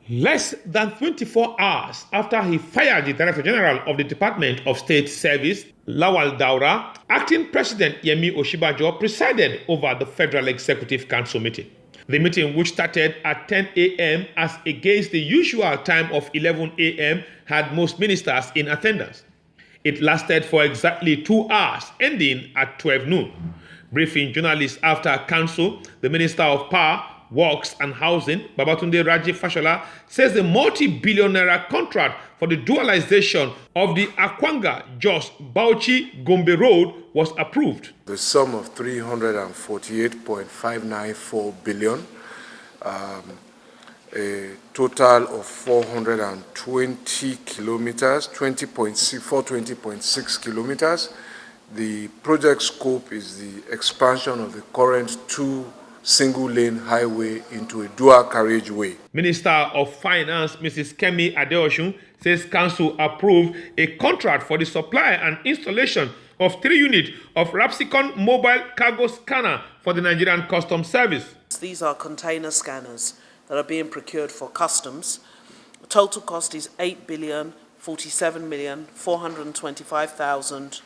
Less than 24 hours after he fired the Director General of the Department of State Service, Lawal Daura, Acting President Yemi Osinbajo presided over the Federal Executive Council meeting. The meeting, which started at 10 a.m. as against the usual time of 11 a.m., had most ministers in attendance. It lasted for exactly 2 hours, ending at 12 noon. Briefing journalists after council, the Minister of Power, Works and Housing, Babatunde Raji Fashola, says the multi-billion naira contract for the dualization of the Akwanga, Jos, Bauchi, Gombe Road was approved. The sum of 348.594 billion, a total of 420 kilometers, 420.6 kilometers. The project scope is the expansion of the current 2 single-lane highway into a dual carriageway. Minister of Finance, Mrs. Kemi Adeosun, says council approved a contract for the supply and installation of 3 units of Rapsicon mobile cargo scanner for the Nigerian Customs Service. These are container scanners that are being procured for customs. The total cost is 8,047,425,000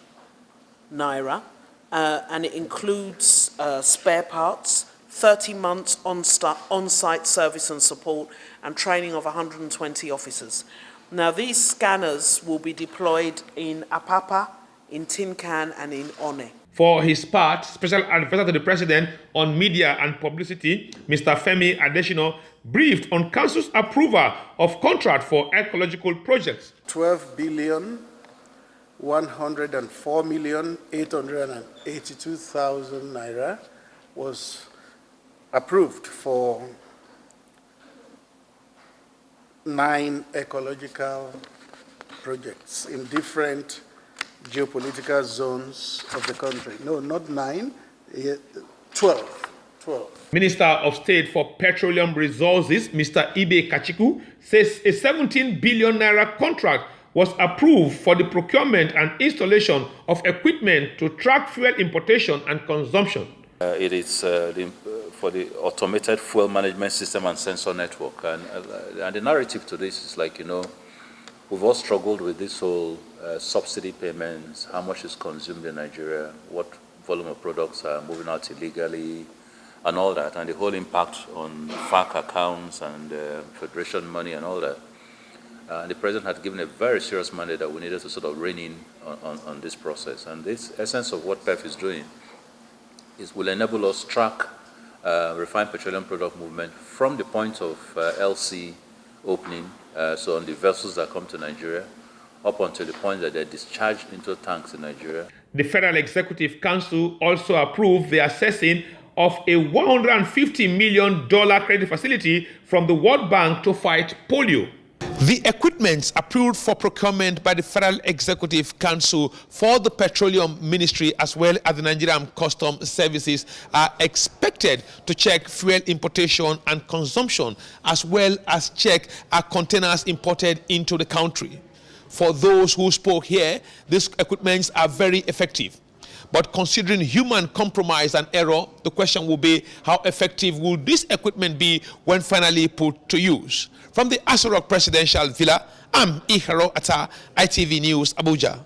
naira, and it includes spare parts, 30 months on-site service and support, and training of 120 officers. Now, these scanners will be deployed in Apapa, in Tin Can, and in One. For his part, Special Advisor to the President on Media and Publicity, Mr. Femi Adesina, briefed on Council's approval of contract for ecological projects. 12,104,882,000 naira was approved for 9 ecological projects in different geopolitical zones of the country. No, not 9, 12. Minister of State for Petroleum Resources, Mr. Ibe Kachiku, says a 17 billion naira contract was approved for the procurement and installation of equipment to track fuel importation and consumption. It is for the automated fuel management system and sensor network. And the narrative to this is like, we've all struggled with this whole subsidy payments, how much is consumed in Nigeria, what volume of products are moving out illegally, and all that, and the whole impact on FAC accounts and Federation money and all that. And the President had given a very serious mandate that we needed to sort of rein in on this process. And this essence of what PEF is doing will enable us track refined petroleum product movement from the point of LC opening, so on the vessels that come to Nigeria, up until the point that they're discharged into tanks in Nigeria. The Federal Executive Council also approved the assessing of a $150 million credit facility from the World Bank to fight polio. The equipments approved for procurement by the Federal Executive Council for the Petroleum Ministry as well as the Nigerian Customs Services are expected to check fuel importation and consumption as well as check containers imported into the country. For those who spoke here, these equipments are very effective. But considering human compromise and error, the question will be, how effective will this equipment be when finally put to use? From the Aso Rock Presidential Villa, I'm Iharo Atta, ITV News, Abuja.